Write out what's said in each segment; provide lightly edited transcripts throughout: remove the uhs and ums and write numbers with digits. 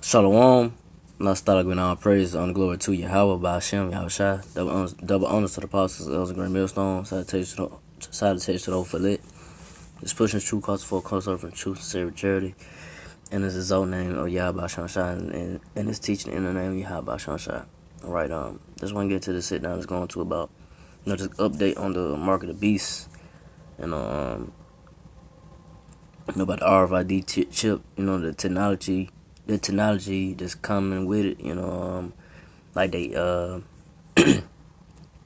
Shalom. Nostalgic with all praise on glory to Yahweh by Hashem, Yahushua. Double honors to the apostles, elders, and great millstone. Salutations to the old Philip. Just pushing true cause for close over truth, sincerity, charity. And this is old name of Yahweh Shai and it's teaching in the name of Yahweh Shai. Alright, just want to get to the sit down. It's going to about, just update on the mark of the beast. And, about the RFID chip, the technology that's coming with it, like they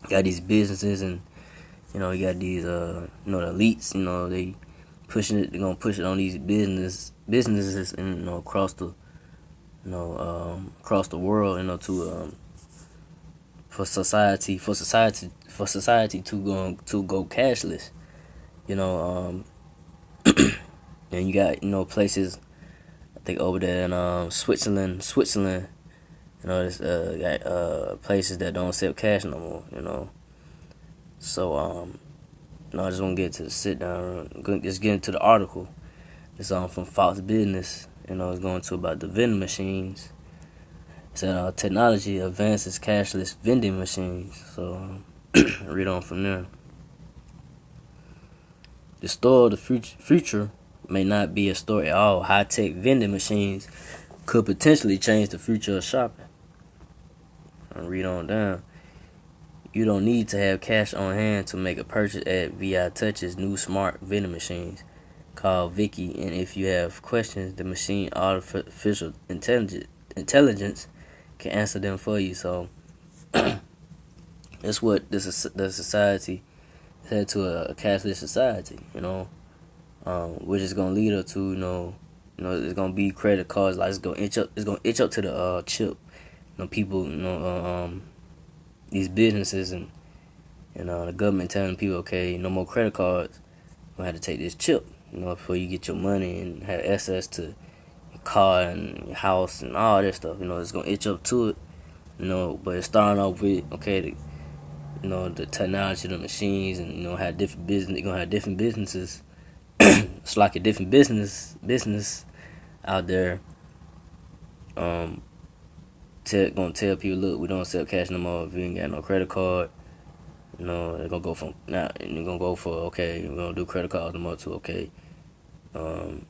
got these businesses and you got these the elites, they pushing it, they're gonna push it on these businesses and across the across the world, to for society to go cashless, and you got places I think over there in Switzerland, there's got places that don't accept cash no more, So I just want to get to the sit down. Just get into the article. It's from Fox Business. It's going to about the vending machines. It said technology advances cashless vending machines. So read on from there. The store of the future may not be a store at all. High-tech vending machines could potentially change the future of shopping. I'll read on down. You don't need to have cash on hand to make a purchase at VI Touch's new smart vending machines called Vicky, and if you have questions, the machine artificial intelligence can answer them for you. So that's what the society said to a cashless society, which is gonna lead up to it's gonna be credit cards, like it's gonna itch up to the chip. People these businesses and the government telling people, okay, no more credit cards. You're gonna have to take this chip, before you get your money and have access to your car and your house and all that stuff. It's gonna itch up to it, but it's starting off with, okay, the technology, the machines, and have different business. You're gonna have different businesses. It's like a different business out there. Gonna tell people, look, we don't accept cash no more. If you ain't got no credit card, they're gonna go from now. You're gonna go for, okay, we're gonna do credit cards no more, to okay, to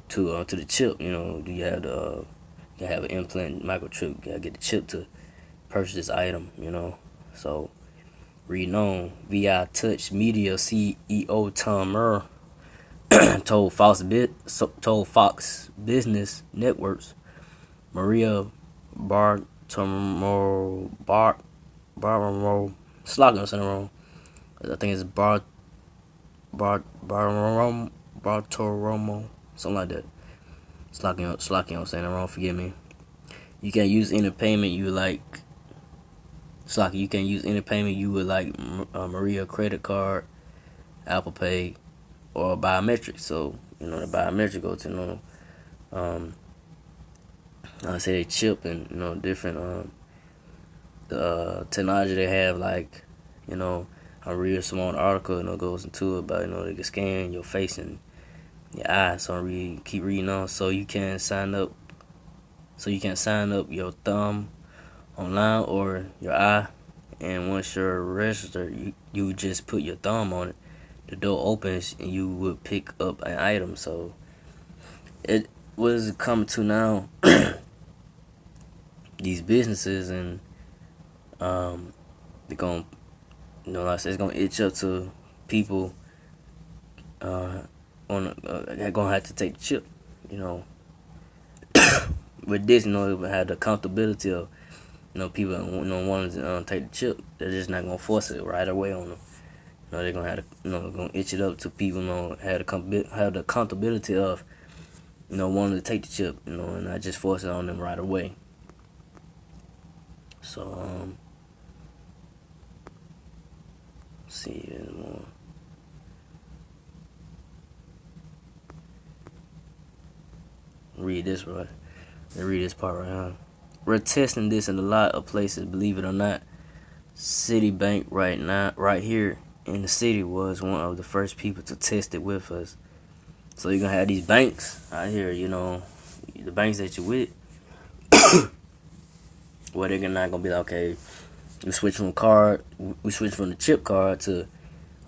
the chip. Do you have you have an implant microchip? You gotta get the chip to purchase this item. So reading on, VI Touch Media CEO Tom Murr told Fox Business Networks Maria Bartiromo, Slocking something wrong. I think it's Bartiromo, something like that. Slocking, I'm saying it wrong, forgive me. You can't use any payment you like. Slocking, you can't use any payment you would like, Maria credit card, Apple Pay, or biometric. So, the biometric go to, I say chip and different the technology they have, like I read some on article goes into it about they can scan your face and your eyes. So I keep reading on, so you can sign up your thumb online or your eye, and once you're registered, you just put your thumb on it, the door opens and you would pick up an item. So what is it coming to now? These businesses, and they're gonna like I said, it's gonna itch up to people they're gonna have to take the chip, with this, it will have the accountability of people wanting to take the chip. They're just not gonna force it right away on them. They're gonna have to gonna itch it up to people have the accountability of wanting to take the chip, and not just force it on them right away. So see more. Read this right. Read this part right here. We're testing this in a lot of places, believe it or not. Citibank right here in the city was one of the first people to test it with us. So you're gonna have these banks out here, the banks that you with, where they're not gonna be like, okay, we switch from the chip card to,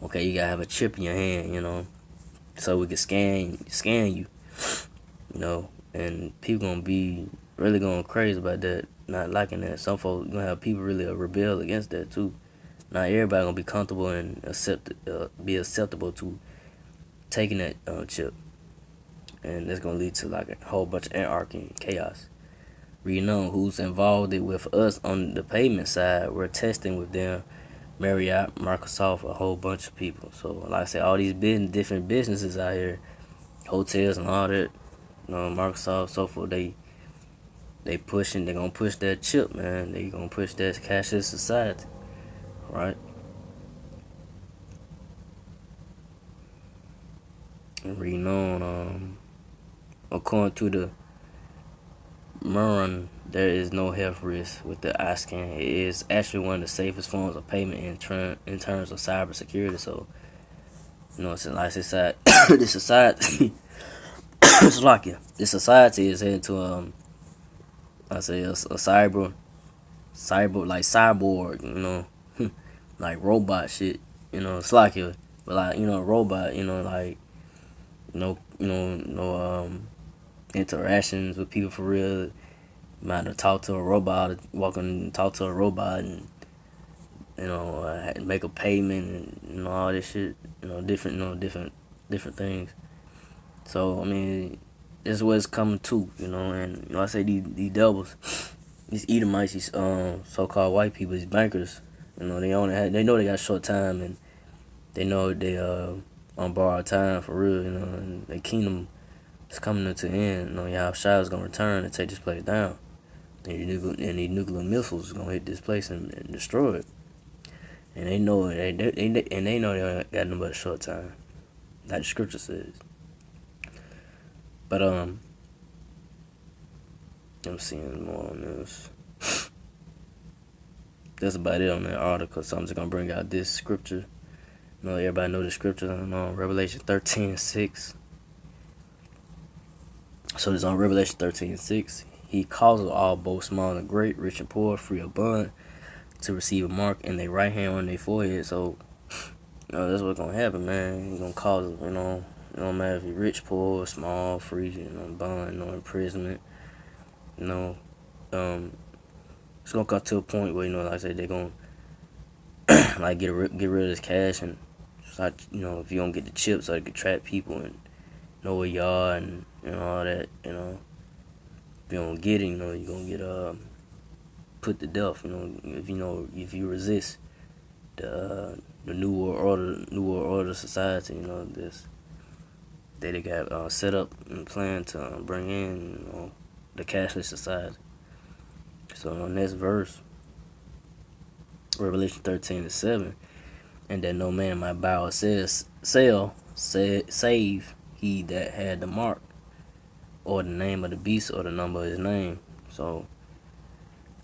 okay, you gotta have a chip in your hand, so we can scan you, and people gonna be really going crazy about that, not liking that. Some folks gonna have people really rebel against that too. Not everybody gonna be comfortable and be acceptable to taking that chip, and that's gonna lead to like a whole bunch of anarchy and chaos. We know who's involved with us on the payment side. We're testing with them, Marriott, Microsoft, a whole bunch of people. So like I said, all these different businesses out here, hotels and all that, Microsoft, so forth. They gonna push that chip, man. They gonna push that cashless society, right? And reading on, according to the Murren, there is no health risk with the eye scan. It is actually one of the safest forms of payment in terms of cybersecurity. So, it's like society, the society, it's like the society is headed to I say a cyber like cyborg, like robot shit, it's like it, but like robot, like no interactions with people for real. You might have to talk to a robot, walk and talk to a robot, and make a payment and all this shit. Different, different things. So I mean, this is what it's coming to, and I say these devils, these Edomites, these so-called white people, these bankers, they know they got short time, and they know they on borrowed time for real, and the kingdom is coming to an end. Y'all Shai is gonna return and take this place down. And these nuclear missiles is gonna hit this place and destroy it. And they know it. They know they only got nothing but a short time, like the scripture says. But I'm seeing more on this. That's about it on that article. So I'm just gonna bring out this scripture. Everybody know the scripture. Revelation 13:6. So it's on Revelation 13:6. He causes all, both small and great, rich and poor, free or bond, to receive a mark in their right hand on their forehead. So, that's what's gonna happen, man. He's gonna cause, it don't matter if you're rich, poor, small, free, bond, no imprisonment. It's gonna come to a point where, like I said, they're gonna like get rid of this cash, and it's like, if you don't get the chips, so they can trap people and know where you are, and all that. If you don't get it, you're gonna get put to death. If you resist the new world order society. This they got set up and planned to bring in the cashless society. So on this verse, Revelation 13:7, and that no man might buy or save he that had the mark, or the name of the beast, or the number of his name. So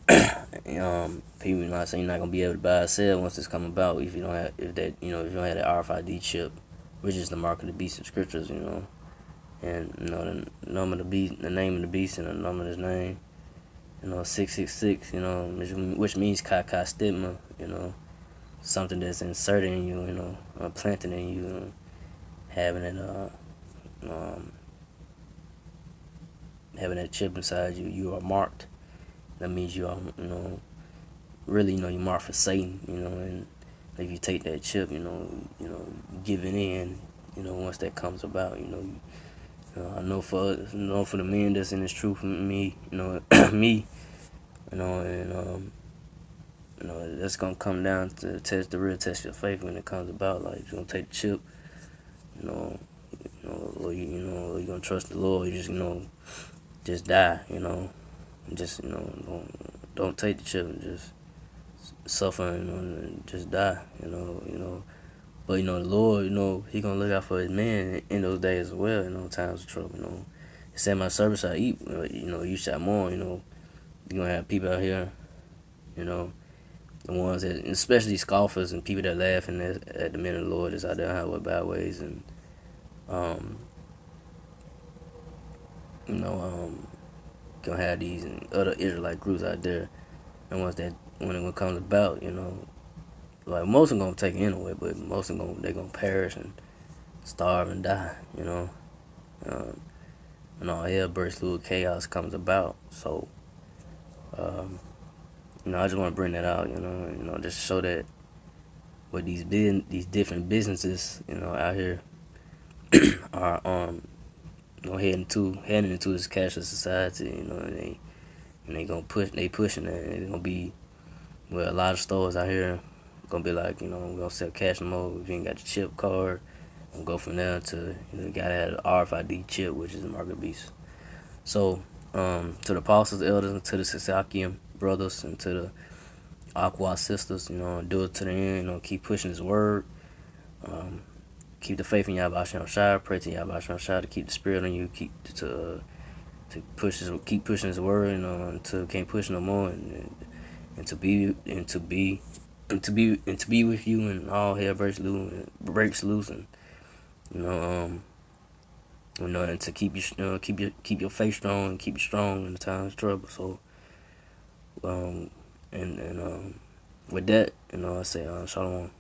people not saying you're not gonna be able to buy or sell once this come about if you don't have if you don't have that RFID chip, which is the mark of the beast in scriptures, and the number of the beast, the name of the beast, and the number of his name, 666, which means Kai stigma, something that's inserted in you, planted in you, having it having that chip inside you. You are marked. That means you are, really, you're marked for Satan, and if you take that chip, giving in, once that comes about, I know for the men that's in this truth, me, me, and that's gonna come down to the real test of your faith when it comes about. Like, if you're gonna take the chip, or you're gonna trust the Lord, you just die, just don't take the chip and just suffer, and just die, But the Lord, He gonna look out for His man in those days as well, times of trouble. He said, "My service I eat." You shall mourn. You gonna have people out here, the ones that, especially scoffers and people that laughing at the men of the Lord is out there highway byways, and you know, gonna have these and other Israelite groups out there, and once that when it comes about, like most of them gonna take it anyway, but most of them they gonna perish and starve and die, um, and all hell bursts loose, chaos comes about. So, um, I just want to bring that out, just show that what these different businesses, out here are heading into this cashless society, and they gonna pushing it. And it's gonna be a lot of stores out here gonna be like, we're gonna sell cash no more. If you ain't got your chip card, we'll go from there to you gotta have the RFID chip, which is the market beast. So, to the apostles, elders, and to the Sasakian brothers, and to the Aqua sisters, do it to the end. Keep pushing His word. Um, keep the faith in Yahweh Shem Shai. Pray to Yahweh Shem Shai to keep the spirit on you. Keep pushing His word, until can't push no more, and to be with you, and all hell breaks loose, and you know um and to keep your faith strong and keep you strong in the times of trouble. So um and with that, I say shalom.